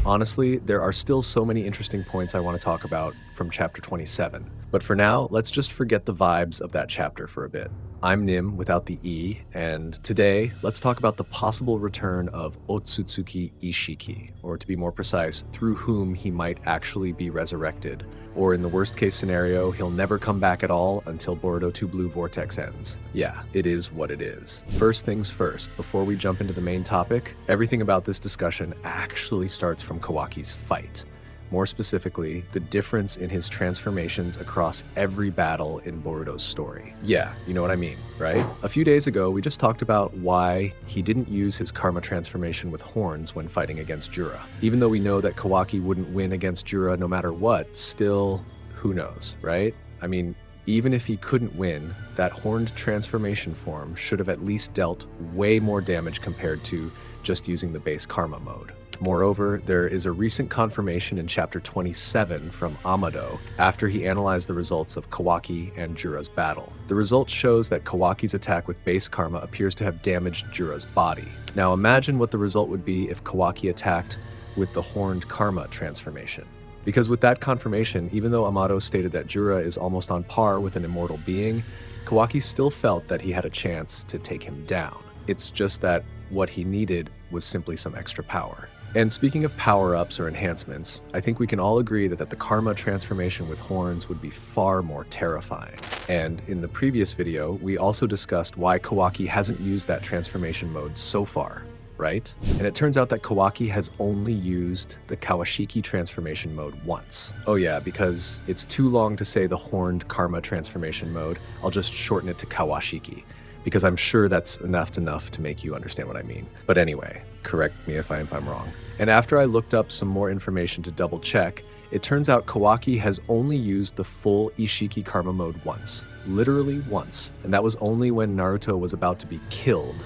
Honestly, there are still so many interesting points I want to talk about from chapter 27. But for now, let's just forget the vibes of that chapter for a bit. I'm Nim without the E, and today, let's talk about the possible return of Ōtsutsuki Ishiki, or to be more precise, through whom he might actually be resurrected. Or in the worst case scenario, he'll never come back at all until Boruto Tbv vortex ends. Yeah, it is what it is. First things first, before we jump into the main topic, everything about this discussion actually starts from Kawaki's fight. More specifically, the difference in his transformations across every battle in Boruto's story. Yeah, you know what I mean, right? A few days ago, we just talked about why he didn't use his karma transformation with horns when fighting against Jura. Even though we know that Kawaki wouldn't win against Jura no matter what, still, who knows, right? I mean, even if he couldn't win, that horned transformation form should have at least dealt way more damage compared to just using the base karma mode. Moreover, there is a recent confirmation in chapter 27 from Amado after he analyzed the results of Kawaki and Jura's battle. The result shows that Kawaki's attack with base karma appears to have damaged Jura's body. Now imagine what the result would be if Kawaki attacked with the horned karma transformation. Because with that confirmation, even though Amado stated that Jura is almost on par with an immortal being, Kawaki still felt that he had a chance to take him down. It's just that what he needed was simply some extra power. And speaking of power-ups or enhancements, I think we can all agree that the karma transformation with horns would be far more terrifying. And in the previous video, we also discussed why Kawaki hasn't used that transformation mode so far, right? And it turns out that Kawaki has only used the Kawashiki transformation mode once. Oh yeah, because it's too long to say the horned karma transformation mode, I'll just shorten it to Kawashiki, because I'm sure that's enough to make you understand what I mean. But anyway, correct me if I'm wrong. And after I looked up some more information to double check, it turns out Kawaki has only used the full Ishiki karma mode once. Literally once. And that was only when Naruto was about to be killed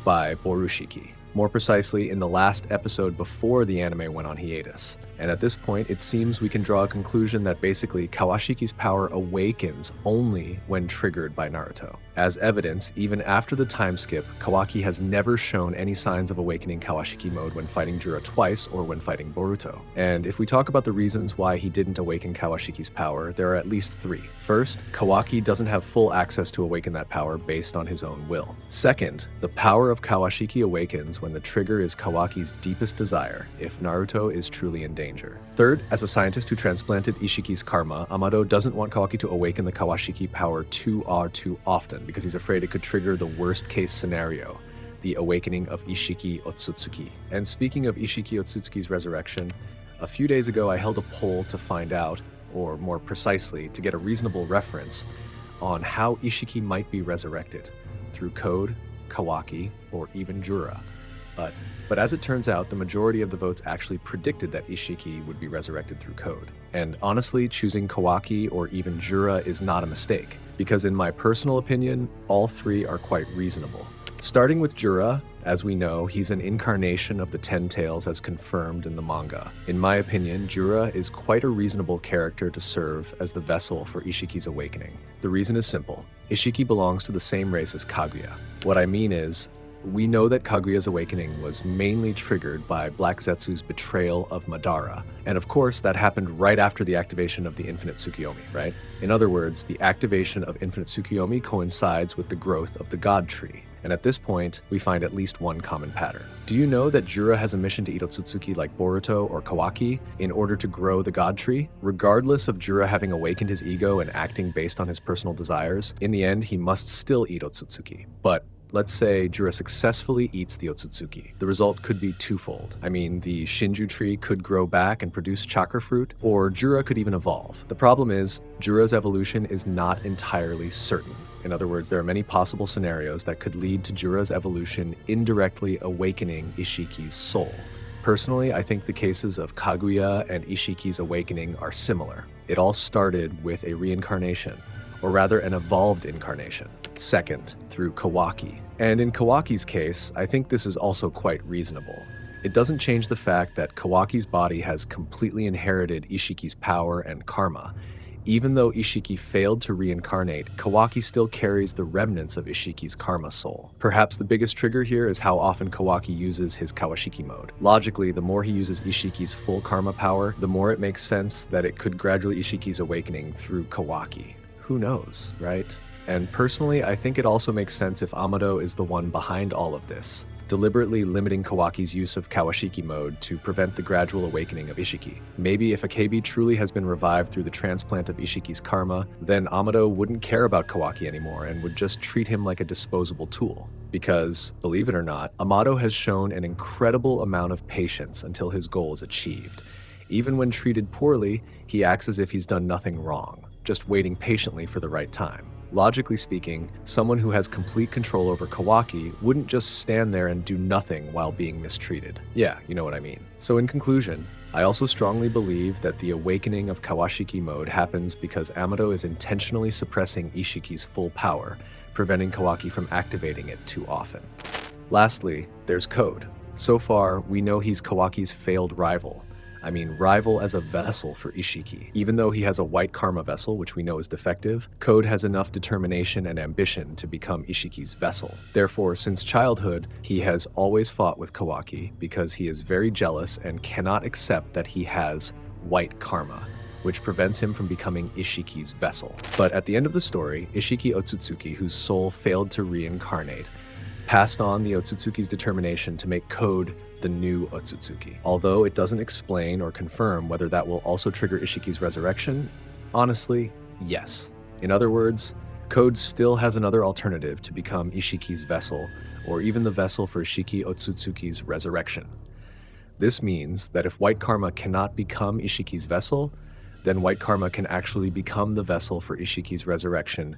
by Borushiki. More precisely, in the last episode before the anime went on hiatus. And at this point, it seems we can draw a conclusion that basically Kawashiki's power awakens only when triggered by Naruto. As evidence, even after the time skip, Kawaki has never shown any signs of awakening Kawashiki mode when fighting Jura twice or when fighting Boruto. And if we talk about the reasons why he didn't awaken Kawashiki's power, there are at least three. First, Kawaki doesn't have full access to awaken that power based on his own will. Second, the power of Kawashiki awakens when the trigger is Kawaki's deepest desire, if Naruto is truly in danger. Third, as a scientist who transplanted Ishiki's karma, Amado doesn't want Kawaki to awaken the Kawashiki power too often because he's afraid it could trigger the worst case scenario, the awakening of Isshiki Ōtsutsuki. And speaking of Isshiki Ōtsutsuki's resurrection, a few days ago I held a poll to find out, or more precisely, to get a reasonable reference on how Ishiki might be resurrected, through code, Kawaki, or even Jura. But as it turns out, the majority of the votes actually predicted that Ishiki would be resurrected through code. And honestly, choosing Kawaki or even Jura is not a mistake, because in my personal opinion, all three are quite reasonable. Starting with Jura, as we know, he's an incarnation of the Ten Tails as confirmed in the manga. In my opinion, Jura is quite a reasonable character to serve as the vessel for Ishiki's awakening. The reason is simple. Ishiki belongs to the same race as Kaguya. What I mean is, we know that Kaguya's awakening was mainly triggered by Black Zetsu's betrayal of Madara. And of course, that happened right after the activation of the Infinite Tsukiyomi, right? In other words, the activation of Infinite Tsukiyomi coincides with the growth of the God Tree. And at this point, we find at least one common pattern. Do you know that Jura has a mission to eat Ōtsutsuki like Boruto or Kawaki in order to grow the God Tree? Regardless of Jura having awakened his ego and acting based on his personal desires, in the end, he must still eat Ōtsutsuki. But let's say Jura successfully eats the Ōtsutsuki. The result could be twofold. I mean, the Shinju tree could grow back and produce chakra fruit, or Jura could even evolve. The problem is, Jura's evolution is not entirely certain. In other words, there are many possible scenarios that could lead to Jura's evolution indirectly awakening Ishiki's soul. Personally, I think the cases of Kaguya and Ishiki's awakening are similar. It all started with a reincarnation, or rather an evolved incarnation. Second, through Kawaki. And in Kawaki's case, I think this is also quite reasonable. It doesn't change the fact that Kawaki's body has completely inherited Ishiki's power and karma. Even though Ishiki failed to reincarnate, Kawaki still carries the remnants of Ishiki's karma soul. Perhaps the biggest trigger here is how often Kawaki uses his Kawashiki mode. Logically, the more he uses Ishiki's full karma power, the more it makes sense that it could gradually Ishiki's awakening through Kawaki. Who knows, right? And personally, I think it also makes sense if Amado is the one behind all of this, deliberately limiting Kawaki's use of Kawashiki mode to prevent the gradual awakening of Ishiki. Maybe if Akebi truly has been revived through the transplant of Ishiki's karma, then Amado wouldn't care about Kawaki anymore and would just treat him like a disposable tool. Because, believe it or not, Amado has shown an incredible amount of patience until his goal is achieved. Even when treated poorly, he acts as if he's done nothing wrong, just waiting patiently for the right time. Logically speaking, someone who has complete control over Kawaki wouldn't just stand there and do nothing while being mistreated. Yeah, you know what I mean. So in conclusion, I also strongly believe that the awakening of Kawashiki mode happens because Amado is intentionally suppressing Ishiki's full power, preventing Kawaki from activating it too often. Lastly, there's Code. So far, we know he's Kawaki's failed rival. I mean, rival as a vessel for Ishiki. Even though he has a white karma vessel, which we know is defective, Code has enough determination and ambition to become Ishiki's vessel. Therefore, since childhood, he has always fought with Kawaki because he is very jealous and cannot accept that he has white karma, which prevents him from becoming Ishiki's vessel. But at the end of the story, Isshiki Ōtsutsuki, whose soul failed to reincarnate, passed on the Ōtsutsuki's determination to make Code the new Ōtsutsuki. Although it doesn't explain or confirm whether that will also trigger Ishiki's resurrection, honestly, yes. In other words, Code still has another alternative to become Ishiki's vessel, or even the vessel for Isshiki Ōtsutsuki's resurrection. This means that if white karma cannot become Ishiki's vessel, then white karma can actually become the vessel for Ishiki's resurrection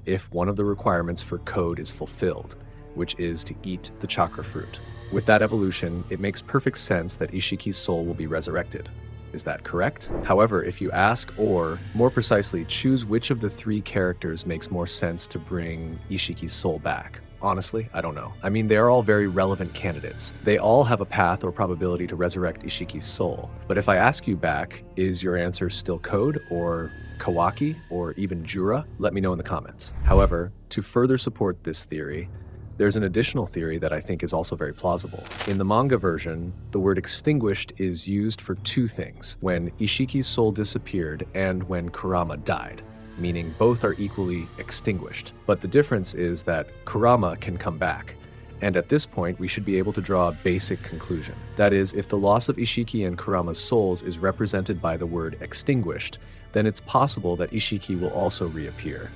if one of the requirements for Code is fulfilled, which is to eat the chakra fruit. With that evolution, it makes perfect sense that Ishiki's soul will be resurrected. Is that correct? However, if you ask, or more precisely, choose which of the three characters makes more sense to bring Ishiki's soul back, honestly, I don't know. I mean, they are all very relevant candidates. They all have a path or probability to resurrect Ishiki's soul. But if I ask you back, is your answer still Code, or Kawaki, or even Jura? Let me know in the comments. However, to further support this theory, there's an additional theory that I think is also very plausible. In the manga version, the word extinguished is used for two things: when Ishiki's soul disappeared and when Kurama died, meaning both are equally extinguished. But the difference is that Kurama can come back. And at this point, we should be able to draw a basic conclusion. That is, if the loss of Ishiki and Kurama's souls is represented by the word extinguished, then it's possible that Ishiki will also reappear.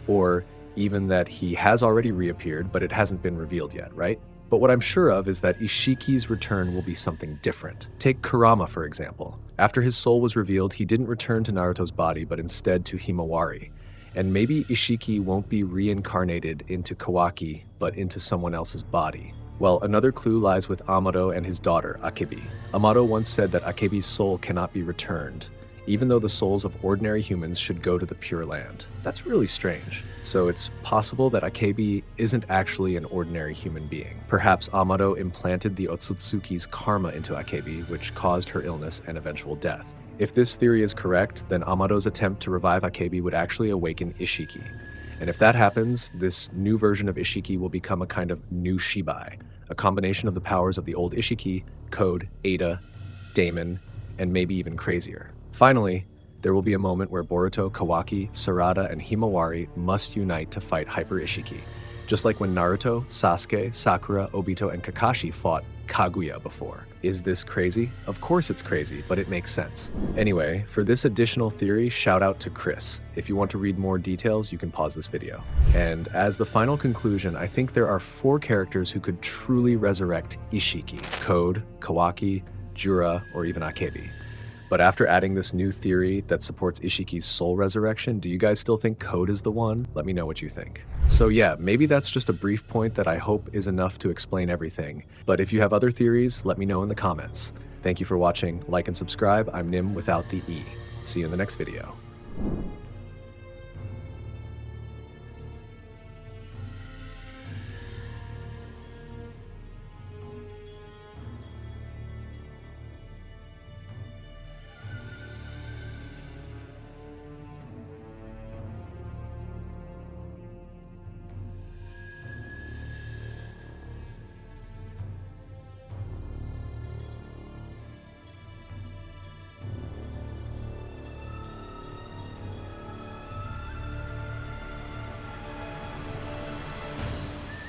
Or even that he has already reappeared, but it hasn't been revealed yet, right? But what I'm sure of is that Ishiki's return will be something different. Take Kurama, for example. After his soul was revealed, he didn't return to Naruto's body, but instead to Himawari. And maybe Ishiki won't be reincarnated into Kawaki, but into someone else's body. Well, another clue lies with Amado and his daughter, Akebi. Amado once said that Akebi's soul cannot be returned, even though the souls of ordinary humans should go to the Pure Land. That's really strange. So it's possible that Akebi isn't actually an ordinary human being. Perhaps Amado implanted the Ōtsutsuki's karma into Akebi, which caused her illness and eventual death. If this theory is correct, then Amado's attempt to revive Akebi would actually awaken Ishiki. And if that happens, this new version of Ishiki will become a kind of new Shibai, a combination of the powers of the old Ishiki, Code, Ada, Daemon, and maybe even crazier. Finally, there will be a moment where Boruto, Kawaki, Sarada, and Himawari must unite to fight Hyper Ishiki, just like when Naruto, Sasuke, Sakura, Obito, and Kakashi fought Kaguya before. Is this crazy? Of course it's crazy, but it makes sense. Anyway, for this additional theory, shout out to Chris. If you want to read more details, you can pause this video. And as the final conclusion, I think there are 4 characters who could truly resurrect Ishiki: Code, Kawaki, Jura, or even Akebi. But after adding this new theory that supports Ishiki's soul resurrection, do you guys still think Code is the one? Let me know what you think. So yeah, maybe that's just a brief point that I hope is enough to explain everything. But if you have other theories, let me know in the comments. Thank you for watching. Like and subscribe. I'm Nim without the E. See you in the next video.